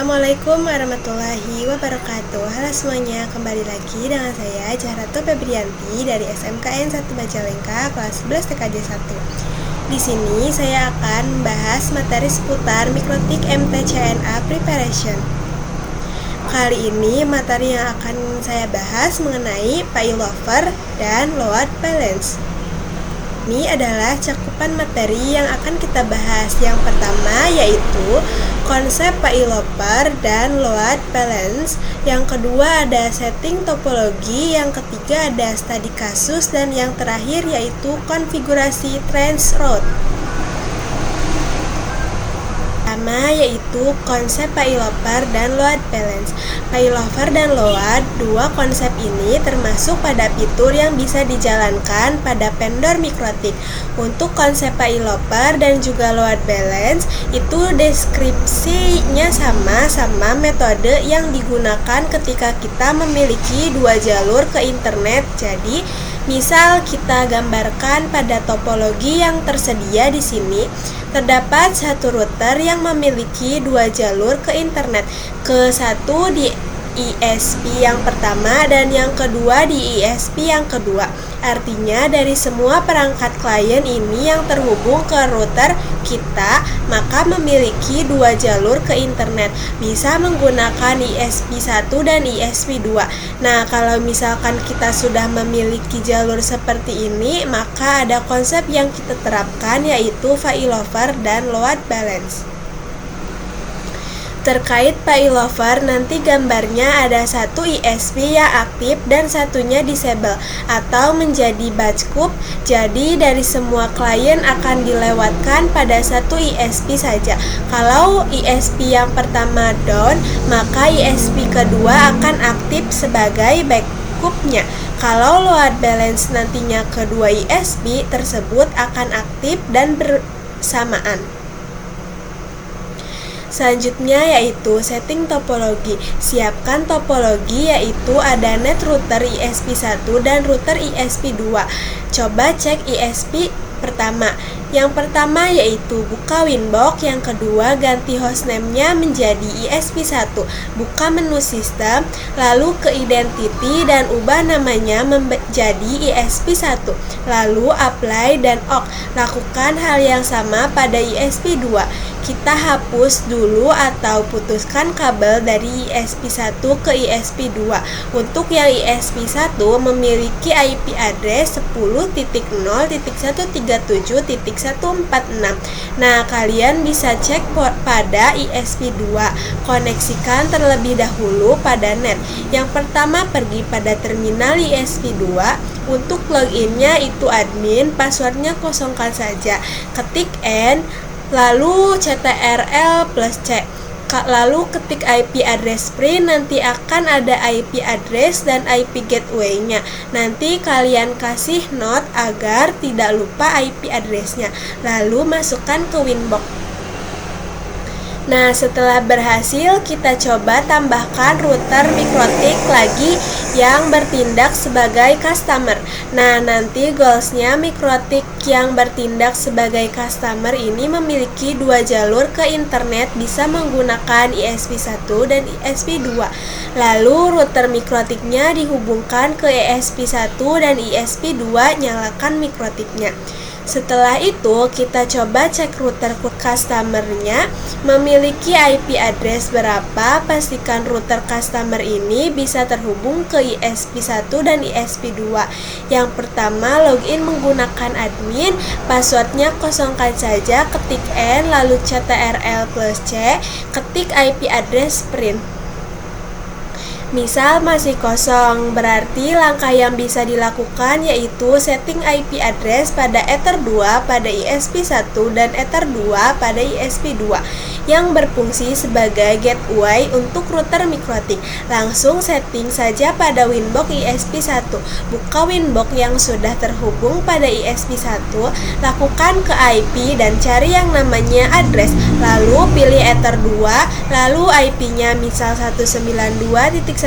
Assalamualaikum warahmatullahi wabarakatuh. Halo semuanya, kembali lagi dengan saya Jahrato Febrianti dari SMKN 1 Majalengka kelas 11 TKJ 1. Di sini saya akan membahas materi seputar mikrotik MTCNA Preparation. Kali ini materi yang akan saya bahas mengenai failover dan load balance. Ini adalah cakupan materi yang akan kita bahas. Yang pertama yaitu konsep failover dan load balance. Yang kedua ada setting topologi. Yang ketiga ada studi kasus. Dan yang terakhir yaitu konfigurasi trace route. Pertama yaitu konsep failover dan load balance. Failover dan load, dua konsep ini termasuk pada fitur yang bisa dijalankan pada vendor mikrotik. Untuk konsep failover dan juga load balance itu deskripsinya sama metode yang digunakan ketika kita memiliki dua jalur ke internet. Jadi misal kita gambarkan pada topologi yang tersedia di sini, terdapat satu router yang memiliki dua jalur ke internet, ke satu di ISP yang pertama dan yang kedua di ISP yang kedua. Artinya dari semua perangkat klien ini yang terhubung ke router kita, maka memiliki dua jalur ke internet. Bisa menggunakan ISP 1 dan ISP 2. Nah, kalau misalkan kita sudah memiliki jalur seperti ini, maka ada konsep yang kita terapkan yaitu failover dan load balance. Terkait failover, nanti gambarnya ada satu ISP yang aktif dan satunya disable atau menjadi batch queue. Jadi dari semua klien akan dilewatkan pada satu ISP saja. Kalau ISP yang pertama down, maka ISP kedua akan aktif sebagai backup-nya. Kalau load balance nantinya kedua ISP tersebut akan aktif dan bersamaan. Selanjutnya yaitu setting topologi. Siapkan topologi yaitu ada net router ISP 1 dan router ISP 2. Coba cek ISP pertama. Yang pertama yaitu buka Winbox, yang kedua ganti hostname-nya menjadi ISP 1. Buka menu sistem, lalu ke identity dan ubah namanya menjadi ISP 1. Lalu apply dan OK. Lakukan hal yang sama pada ISP 2. Kita hapus dulu atau putuskan kabel dari ISP 1 ke ISP 2. Untuk yang ISP 1 memiliki IP address 10.0.137.146. Nah, kalian bisa cek pada ISP 2. Koneksikan terlebih dahulu pada net. Yang pertama pergi pada terminal ISP 2. Untuk loginnya itu admin, passwordnya kosongkan saja. Ketik N lalu ctrl plus C, lalu ketik IP address print, nanti akan ada IP address dan IP gateway-nya. Nanti kalian kasih note agar tidak lupa IP address-nya, lalu masukkan ke Winbox. Nah, setelah berhasil, kita coba tambahkan router mikrotik lagi yang bertindak sebagai customer. Nah, nanti goalsnya mikrotik yang bertindak sebagai customer ini memiliki dua jalur ke internet, bisa menggunakan ISP 1 dan ISP 2. Lalu router mikrotiknya dihubungkan ke ISP 1 dan ISP 2, nyalakan mikrotiknya. Setelah itu kita coba cek router customer-nya memiliki IP address berapa. Pastikan router customer ini bisa terhubung ke ISP 1 dan ISP 2. Yang pertama login menggunakan admin, passwordnya kosongkan saja, ketik N lalu ctrl plus C, ketik IP address print. Misal masih kosong, berarti langkah yang bisa dilakukan yaitu setting IP address pada Ether 2 pada ISP 1 dan Ether 2 pada ISP 2 yang berfungsi sebagai gateway untuk router mikrotik. Langsung setting saja pada Winbox ISP 1. Buka Winbox yang sudah terhubung pada ISP 1, lakukan ke IP dan cari yang namanya address, lalu pilih Ether 2, lalu IP-nya misal 192.168.1.1/24.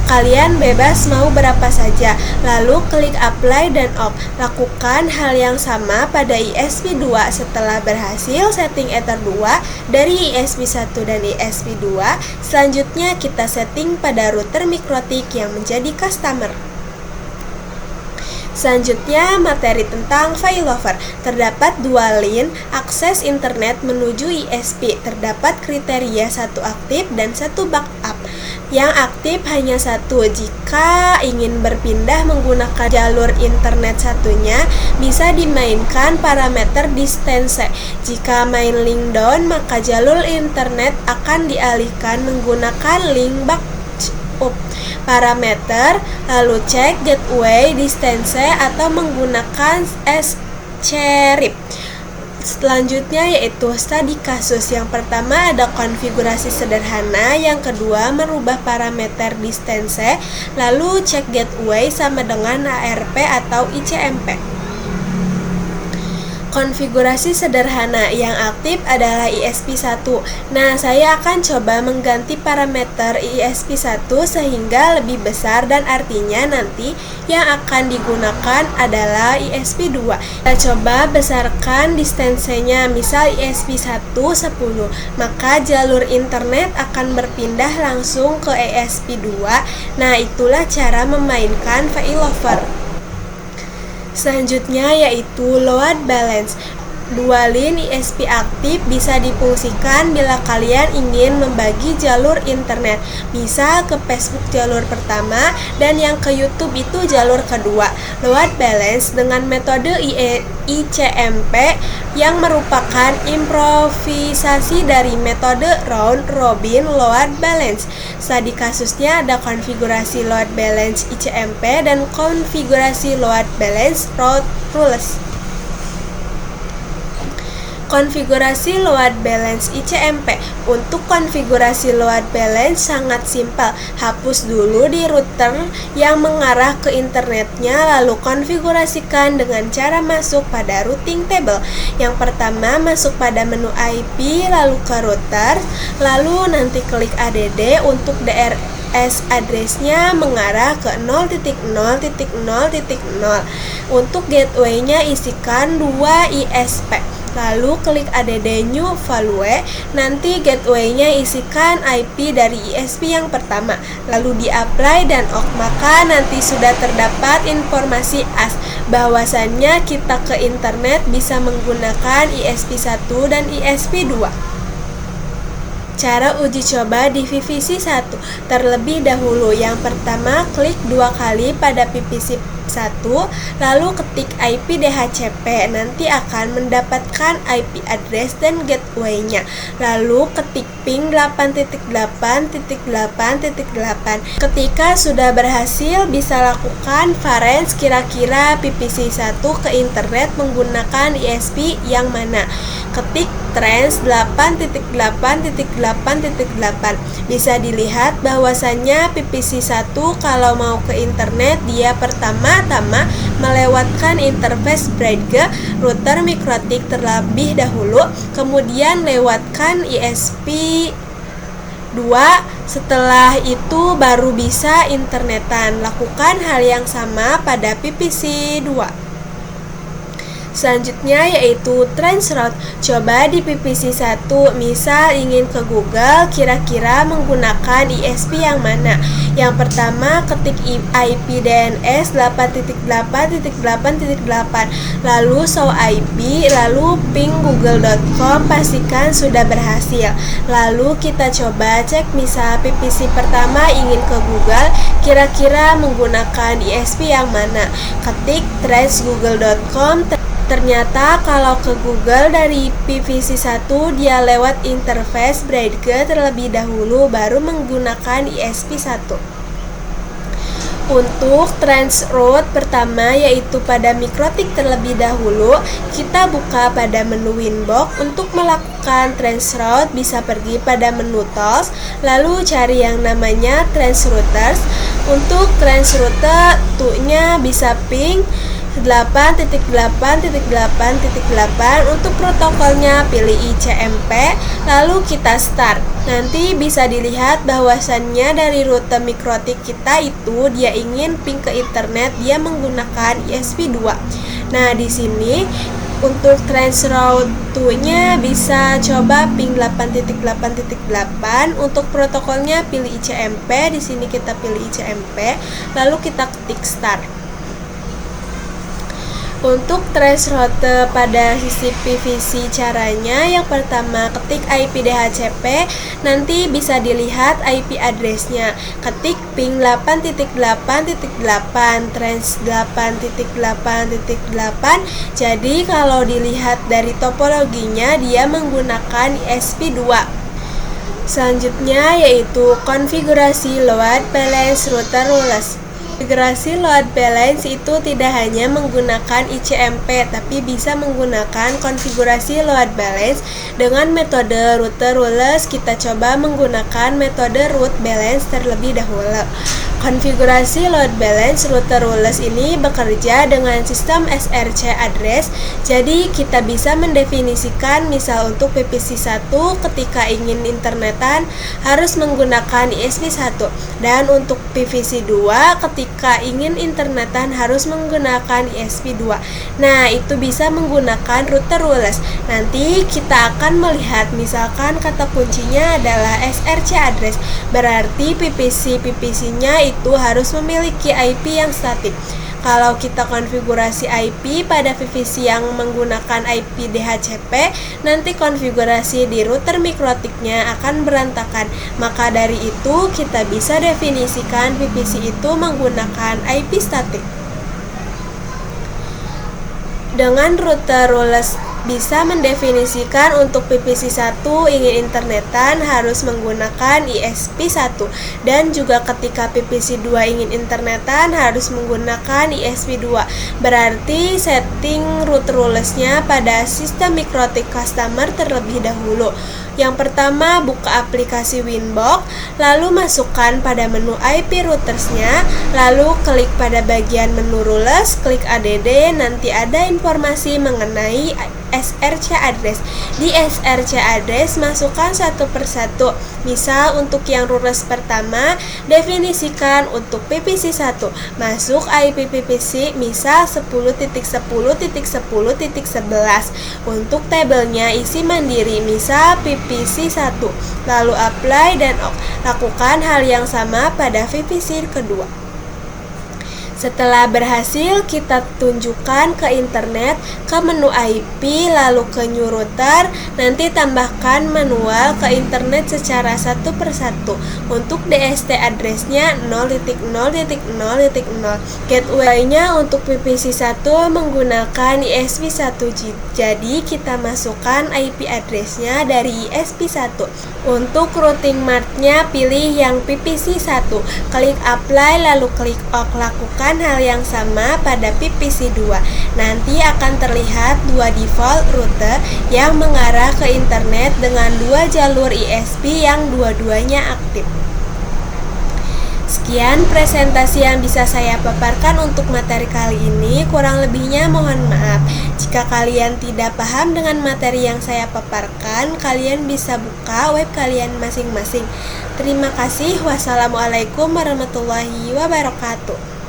Kalian bebas mau berapa saja, lalu klik apply dan OK. Lakukan hal yang sama pada ISP ESP2 setelah berhasil setting Ether 2 dari ESP1 dan ESP2. Selanjutnya kita setting pada router mikrotik yang menjadi customer. Selanjutnya, materi tentang failover. Terdapat dua link akses internet menuju ISP. Terdapat kriteria satu aktif dan satu backup. Yang aktif hanya satu. Jika ingin berpindah menggunakan jalur internet satunya, bisa dimainkan parameter distance. Jika main link down, maka jalur internet akan dialihkan menggunakan link backup parameter, lalu cek gateway distance atau menggunakan script. Selanjutnya yaitu studi kasus. Yang pertama ada konfigurasi sederhana, yang kedua merubah parameter distance, lalu cek gateway sama dengan ARP atau ICMP. Konfigurasi sederhana yang aktif adalah ISP1. Nah, saya akan coba mengganti parameter ISP1 sehingga lebih besar dan artinya nanti yang akan digunakan adalah ISP2. Kita coba besarkan distance-nya, misal ISP1 10, maka jalur internet akan berpindah langsung ke ISP2. Nah, itulah cara memainkan failover. Selanjutnya yaitu load balance. Dua link ISP aktif bisa difungsikan bila kalian ingin membagi jalur internet. Bisa ke Facebook jalur pertama dan yang ke YouTube itu jalur kedua. Load balance dengan metode ICMP yang merupakan improvisasi dari metode round robin load balance. Studi kasusnya ada konfigurasi load balance ICMP dan konfigurasi load balance route rules. Konfigurasi load balance ICMP. Untuk konfigurasi load balance sangat simpel. Hapus dulu di router yang mengarah ke internetnya, lalu konfigurasikan dengan cara masuk pada routing table. Yang pertama masuk pada menu IP, lalu ke router, lalu nanti klik ADD untuk DRS address-nya mengarah ke 0.0.0.0. Untuk gateway-nya isikan 2 ISP. Lalu klik ADD new value, nanti gateway-nya isikan IP dari ISP yang pertama, lalu di-apply dan OK, maka nanti sudah terdapat informasi AS bahwasannya kita ke internet bisa menggunakan ISP1 dan ISP2. Cara uji coba di PVC 1. Terlebih dahulu, yang pertama klik 2 kali pada PVC 1, lalu ketik IP DHCP, nanti akan mendapatkan IP address dan gateway-nya. Lalu ketik ping 8.8.8.8. Ketika sudah berhasil, bisa lakukan varens kira-kira PVC 1 ke internet menggunakan ISP yang mana. Ketik trans 8.8.8.8. Bisa dilihat bahwasannya PVC 1 kalau mau ke internet dia pertama-tama melewatkan interface bridge router mikrotik terlebih dahulu, kemudian lewatkan ISP 2, setelah itu baru bisa internetan. Lakukan hal yang sama pada PVC 2. Selanjutnya yaitu transroute. Coba di PVC 1, misal ingin ke Google, kira-kira menggunakan ISP yang mana? Yang pertama ketik IP DNS 8.8.8.8, lalu show IP, lalu ping google.com, pastikan sudah berhasil. Lalu kita coba cek, misal PVC pertama ingin ke Google, kira-kira menggunakan ISP yang mana? Ketik trace.google.com. Ternyata kalau ke Google dari PVC 1 dia lewat interface bridge terlebih dahulu baru menggunakan ISP 1. Untuk transroute pertama yaitu pada mikrotik terlebih dahulu, kita buka pada menu Winbox. Untuk melakukan transroute bisa pergi pada menu tools, lalu cari yang namanya transrouters. Untuk transroute nya bisa ping 8.8.8.8. Untuk protokolnya pilih ICMP, lalu kita start. Nanti bisa dilihat bahwasannya dari rute mikrotik kita itu dia ingin ping ke internet, dia menggunakan ISP2. Nah, di sini Untuk trace route 2-nya bisa coba ping 8.8.8. Untuk protokolnya pilih ICMP, di sini kita pilih ICMP, lalu kita ketik start. Untuk trace route pada sisi PVC caranya, yang pertama ketik IP DHCP, nanti bisa dilihat IP address-nya. Ketik ping 8.8.8, trace 8.8.8. Jadi kalau dilihat dari topologinya dia menggunakan ESP2. Selanjutnya yaitu konfigurasi load balance router rules. Konfigurasi load balance itu tidak hanya menggunakan ICMP, tapi bisa menggunakan konfigurasi load balance dengan metode router rules. Kita coba menggunakan metode root balance terlebih dahulu. Konfigurasi load balance router rules ini bekerja dengan sistem SRC address. Jadi kita bisa mendefinisikan misal untuk PPC1 ketika ingin internetan harus menggunakan ISP1, dan untuk PVC2 ketika ingin internetan harus menggunakan ISP2. Nah, itu bisa menggunakan router rules. Nanti kita akan melihat misalkan kata kuncinya adalah SRC address, berarti PPC-nya itu harus memiliki IP yang statik. Kalau kita konfigurasi IP pada PVC yang menggunakan IP DHCP, nanti konfigurasi di router mikrotiknya akan berantakan. Maka dari itu kita bisa definisikan PVC itu menggunakan IP statik. Dengan router rules bisa mendefinisikan untuk PVC1 ingin internetan harus menggunakan ISP1, dan juga ketika PVC2 ingin internetan harus menggunakan ISP2. Berarti setting root rules-nya pada sistem mikrotik customer terlebih dahulu. Yang pertama, buka aplikasi Winbox, lalu masukkan pada menu IP routersnya, lalu klik pada bagian menu rules, klik ADD, nanti ada informasi mengenai SRC address. Di SRC address masukkan satu persatu. Misal untuk yang rules pertama, definisikan untuk PVC1, masuk IP PVC misal 10.10.10.11. Untuk tabelnya isi mandiri misal PVC1, lalu apply dan lakukan hal yang sama pada PVC kedua. Setelah berhasil, kita tunjukkan ke internet, ke menu IP, lalu ke new router, nanti tambahkan manual ke internet secara satu persatu. Untuk DST address-nya 0.0.0.0. Gateway-nya untuk PVC1 menggunakan ISP1, jadi kita masukkan IP address-nya dari ISP1. Untuk routing mart-nya pilih yang PVC1, klik apply lalu klik OK, lakukan hal yang sama pada PVC2. Nanti akan terlihat dua default router yang mengarah ke internet dengan dua jalur ISP yang dua-duanya aktif. Sekian presentasi yang bisa saya paparkan untuk materi kali ini. Kurang lebihnya mohon maaf. Jika kalian tidak paham dengan materi yang saya paparkan, kalian bisa buka web kalian masing-masing. Terima kasih. Wassalamualaikum warahmatullahi wabarakatuh.